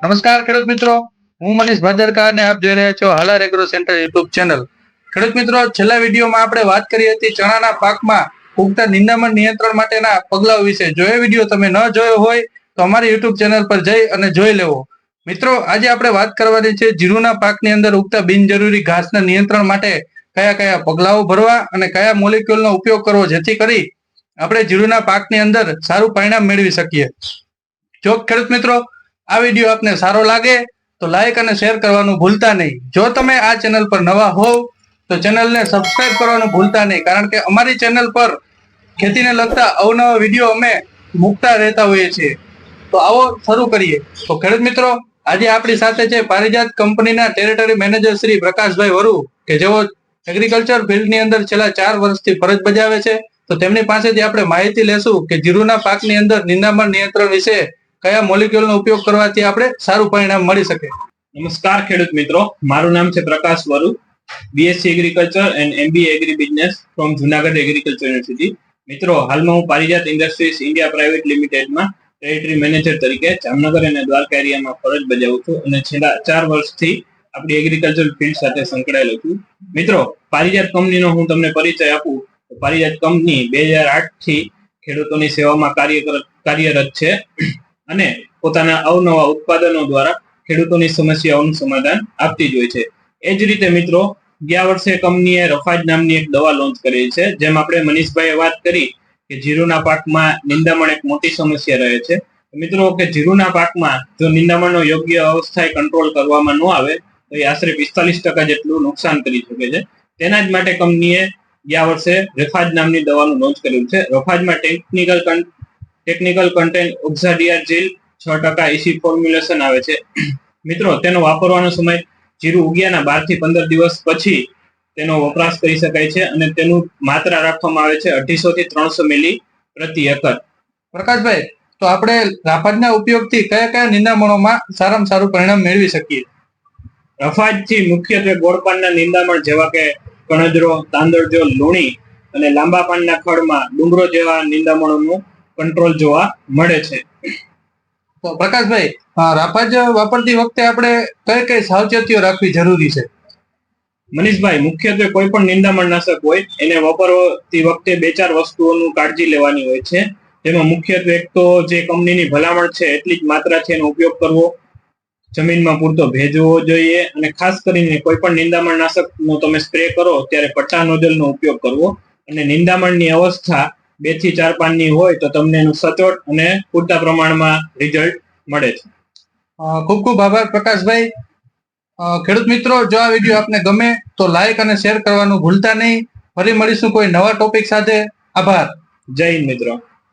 નમસ્કાર ખેડૂત મિત્રો, હું મનીષ ભાદરકા અને આપ જોઈ રહ્યા છો Halar agro centre YouTube channel. ખેડૂત મિત્રો, છેલ્લા વિડીયોમાં આપણે વાત કરી હતી ચણાના પાકમાં ઉગતા નિંદામણ નિયંત્રણ માટેના પગલાઓ વિશે. જો એ વિડીયો તમે ન જોયો હોય તો અમારી યુટ્યુબ ચેનલ પર જઈ અને જોઈ લેવો. મિત્રો, આજે આપણે વાત કરવાની છે જીરુના પાકની અંદર ઉગતા બિનજરૂરી ઘાસના નિયંત્રણ માટે કયા કયા પગલાઓ ભરવા અને કયા મોલેક્યુલનો ઉપયોગ કરવો, જેથી કરી આપણે જીરુના પાકની અંદર સારું પરિણામ મેળવી શકીએ. જો ખેડૂત મિત્રો આ વિડીયો આપને સારો લાગે તો લાઈક અને શેર કરવાનું ભૂલતા નહીં. જો તમે આ ચેનલ પર નવા હોવ તો ચેનલને સબસ્ક્રાઇબ કરવાનું ભૂલતા નહીં, કારણ કે અમારી ચેનલ પર ખેતીને લગતા અવનવા વિડીયો અમે મૂકતા રહેતા હોઈએ છીએ. તો આવો શરૂ કરીએ. તો ખેડૂત મિત્રો, આજે આપણી સાથે છે પારિજાત કંપનીના ટેરેટરી મેનેજર શ્રી પ્રકાશભાઈ વરુ, કે જેઓ એગ્રીકલ્ચર ફિલ્ડની અંદર છેલ્લા 4 વર્ષથી ફરજ બજાવે છે. તો તેમની પાસેથી આપણે માહિતી લેશું કે જીરુના પાકની અંદર નિંદામણ નિયંત્રણ વિશે કયા મોલેક્યુલનો ઉપયોગ કરવાથી આપણે સારું પરિણામ મળી શકે. નમસ્કાર ખેડૂત મિત્રો, મારું નામ છે Prakash Varu, BSc agriculture and MBA agri business from Junagadh agriculture university. મિત્રો, હાલમાં હું પારિજાત ઇન્ડસ્ટ્રીઝ ઇન્ડિયા પ્રાઇવેટ લિમિટેડમાં ટેરેટરી મેનેજર તરીકે જામનગર અને દ્વારકા એરિયામાં ફરજ બજાવું છું અને છેલ્લા 4 વર્ષથી આપણી એગ્રીકલ્ચર ફિલ્ડ સાથે સંકળાયેલો છું. મિત્રો, પારિજાત કંપનીનો હું તમને પરિચય આપું તો પારિજાત કંપની 2008 થી ખેડૂતોની સેવામાં કાર્યરત છે અને પોતાના અવનવા ઉત્પાદનો દ્વારા ખેડૂતોની સમસ્યાઓનું સમાધાન આપતી જ હોય છે. એ જ રીતે મિત્રો, ગયા વર્ષે કંપનીએ રફાજ નામની એક દવા લોન્ચ કરી છે. જેમ આપણે મનીષભાઈએ વાત કરી કે જીરુના પાકમાં નિંદામણ એક મોટી સમસ્યા રહે છે. મિત્રો, કે જીરુના પાકમાં જો નિંદામણનો યોગ્ય અવસ્થાએ કંટ્રોલ કરવામાં ન આવે તો એ આશરે 45% જેટલું નુકસાન કરી શકે છે. તેના જ માટે કંપનીએ ગયા વર્ષે રફાજ નામની દવાનું લોન્ચ કર્યું છે. રફાજમાં ટેકનિકલ કન્ટેન્ટ ઓક્ઝાડિયાઝિલ 6% ઇસી ફોર્મ્યુલેશન આવે છે. મિત્રો, તેનો વાપરવાનો સમય જીરું ઉગ્યાના 12 થી 15 દિવસ પછી તેનો વપરાશ કરી શકાય છે અને તેનું માત્રા રાખવામાં આવે છે 250 થી 300 મિલી પ્રતિ એકર. પ્રકાશભાઈ, તો આપણે રફાજના ઉપયોગથી કયા કયા નિંદામણોમાં સારામાં સારું પરિણામ મેળવી શકીએ? રફાજથી મુખ્યત્વે ગોળ પાનના નિંદામણ જેવા કે કણજરો, તાંદળજો, લૂણી અને લાંબા પાનના ખડમાં ડુંગરો જેવા નિંદામણોનું કંટ્રોલ જોવા મળે છે. તો પ્રકાશભાઈ, રફાજ વાપરતી વખતે આપણે કઈ કઈ સાવચેતીઓ રાખવી જરૂરી છે? મનીષભાઈ, મુખ્યત્વે કોઈ પણ નિંદામણ નાશક હોય એને વાપરતી વખતે 2-4 વસ્તુઓનું કાળજી લેવાની હોય છે. જેમાં મુખ્યત્વે એક તો જે કંપનીની ભલામણ છે એટલી જ માત્રાથી એનો ઉપયોગ કરવો, જમીનમાં પૂરતો ભેજ હોવો જોઈએ અને ખાસ કરીને કોઈ પણ નિંદામણ નાશકનો તમે સ્પ્રે કરો ત્યારે પટ્ટા નોઝલનો ઉપયોગ કરવો અને નિંદામણની અવસ્થા 2 થી 4 પાનની હોય તો તમને એનું સચોટ અને પૂરતા પ્રમાણમાં રિઝલ્ટ મળે છે. ખૂબ ખૂબ આભાર પ્રકાશભાઈ. ખેડૂત મિત્રો, જો આ વિડીયો આપને ગમે તો લાઈક અને શેર કરવાનું ભૂલતા નહીં. ફરી મળીશું કોઈ નવા ટોપિક સાથે. આભાર. જય હિન્દ મિત્રો.